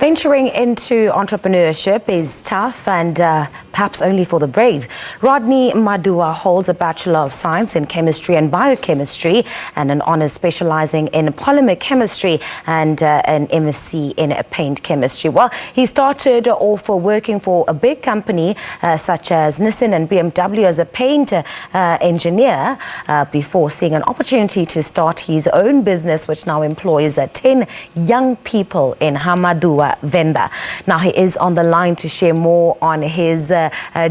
Venturing into entrepreneurship is tough and perhaps only for the brave. Rodney Maduwa holds a Bachelor of Science in Chemistry and Biochemistry and an Honours specialising in Polymer Chemistry and an MSc in Paint Chemistry. Well, he started off working for a big company such as Nissan and BMW as a paint engineer before seeing an opportunity to start his own business, which now employs 10 young people in Ha-Maduwa, Venda. Now he is on the line to share more on his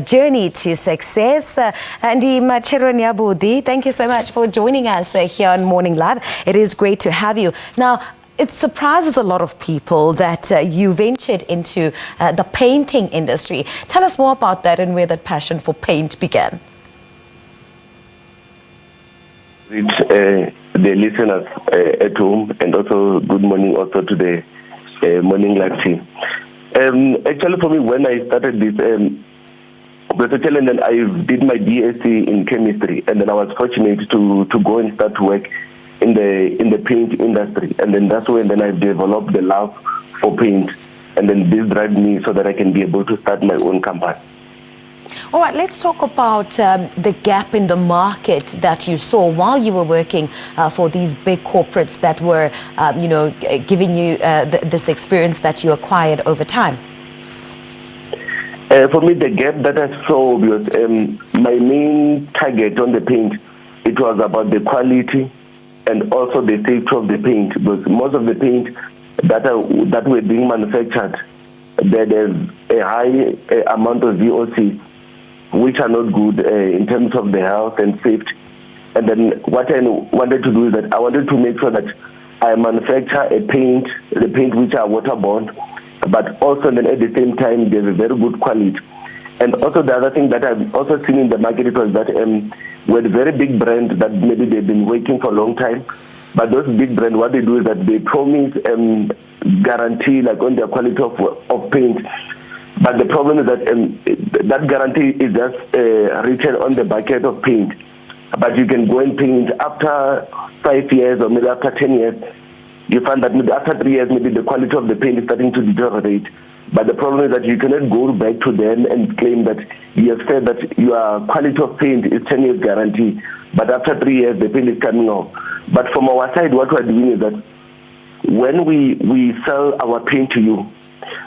journey to success. Andy Macheron, thank you so much for joining us here on Morning Live. It is great to have you. Now, it surprises a lot of people that you ventured into the painting industry. Tell us more about that and where that passion for paint began. The listeners at home, and also good morning also to the Morning Live team. Actually, for me, when I started this, and then I did my Bsc in chemistry, and then I was fortunate to go and start to work in the paint industry, and then that's when then I developed the love for paint, and then this drives me so that I can be able to start my own company. All right, let's talk about the gap in the market that you saw while you were working for these big corporates that were, giving you this experience that you acquired over time. For me, the gap that I saw was my main target on the paint. It was about the quality and also the safety of the paint, because most of the paint that were being manufactured, there's a high amount of VOC, which are not good in terms of the health and safety. And then what I wanted to do is that I wanted to make sure that I manufacture the paint which are waterborne, but also then at the same time there's a very good quality. And also the other thing that I've also seen in the market, it was that with very big brands that maybe they've been working for a long time, but those big brands, what they do is that they promise guarantee like on their quality of paint. But the problem is that that guarantee is just written on the bucket of paint. But you can go and paint after 5 years or maybe after 10 years. You find that maybe after 3 years, maybe the quality of the paint is starting to deteriorate. But the problem is that you cannot go back to them and claim that you have said that your quality of paint is 10 years guarantee. But after 3 years, the paint is coming off. But from our side, what we're doing is that when we sell our paint to you,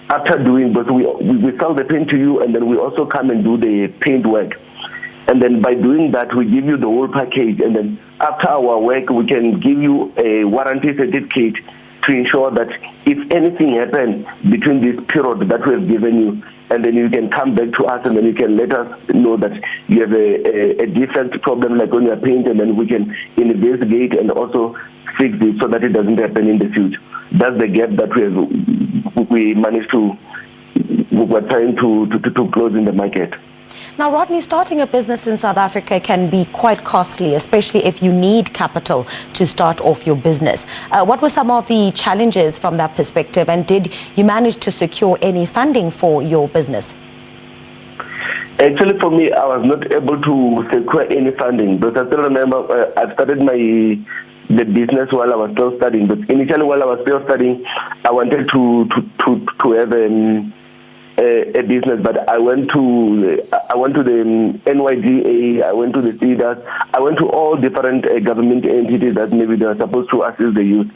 after doing, but we sell the paint to you, and then we also come and do the paint work. And then by doing that, we give you the whole package. And then after our work, we can give you a warranty certificate to ensure that if anything happens between this period that we have given you, and then you can come back to us and then you can let us know that you have a different problem like on your paint, and then we can investigate and also fix it so that it doesn't happen in the future. That's the gap that we managed to, we're trying to close in the market. Now, Rodney, starting a business in South Africa can be quite costly, especially if you need capital to start off your business. What were some of the challenges from that perspective, and did you manage to secure any funding for your business? Actually, for me, I was not able to secure any funding, but I still remember I started the business while I was still studying. But initially, while I was still studying, I wanted to have a business. But I went to the NYDA, I went to the CEDAS, I went to all different government entities that maybe they were supposed to assist the youth.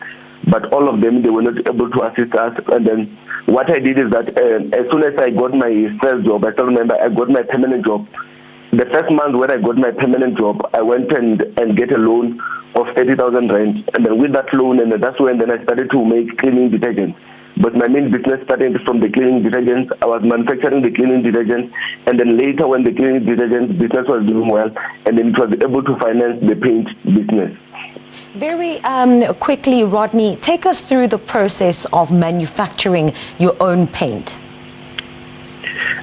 But all of them, they were not able to assist us. And then what I did is that as soon as I got my first job, I still remember I got my permanent job. The first month when I got my permanent job, I went and get a loan of 30,000 rand, and then with that loan, and that's when then I started to make cleaning detergents. But my main business started from the cleaning detergents. I was manufacturing the cleaning detergents, and then later when the cleaning detergents business was doing well, and then it was able to finance the paint business. Very quickly, Rodney, take us through the process of manufacturing your own paint.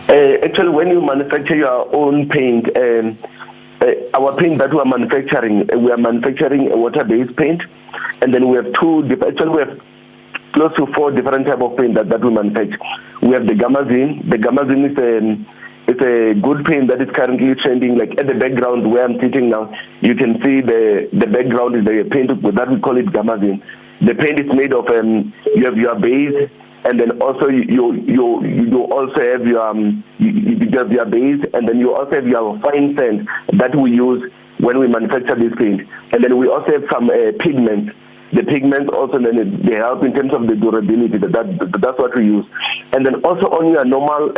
Actually, when you manufacture your own paint, our paint that we are manufacturing a water-based paint, and then we have we have close to 4 different types of paint that we manufacture. We have the Gamazine. The Gamazine is a good paint that is currently trending. Like at the background where I'm sitting now, you can see the background is the paint that we call it Gamazine. The paint is made of you have your base, and then also you also have your base, and then you also have your fine sand that we use when we manufacture this paint. And then we also have some pigments. The pigments also, then they help in terms of the durability. That's what we use. And then also on your normal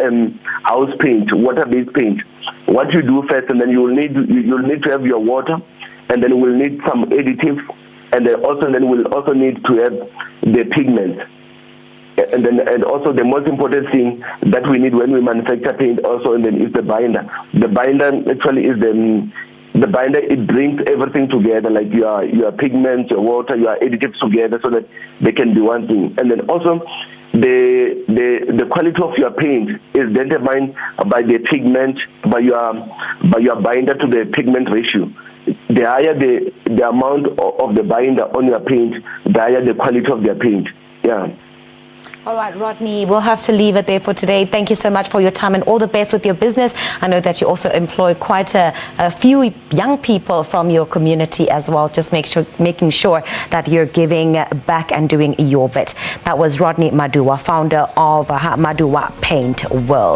house paint, water-based paint, what you do first, and then you'll need to have your water, and then we'll need some additives, and then we'll also need to have the pigments. And also the most important thing that we need when we manufacture paint also, and then is the binder. The binder actually is the binder. It brings everything together, like your pigments, your water, your additives together, so that they can be one thing. And then also the quality of your paint is determined by the pigment, by your binder to the pigment ratio. The higher the amount of the binder on your paint, the higher the quality of their paint. Yeah. All right, Rodney, we'll have to leave it there for today. Thank you so much for your time and all the best with your business. I know that you also employ quite a few young people from your community as well. Just making sure that you're giving back and doing your bit. That was Rodney Maduwa, founder of Ha-Maduwa Paint World.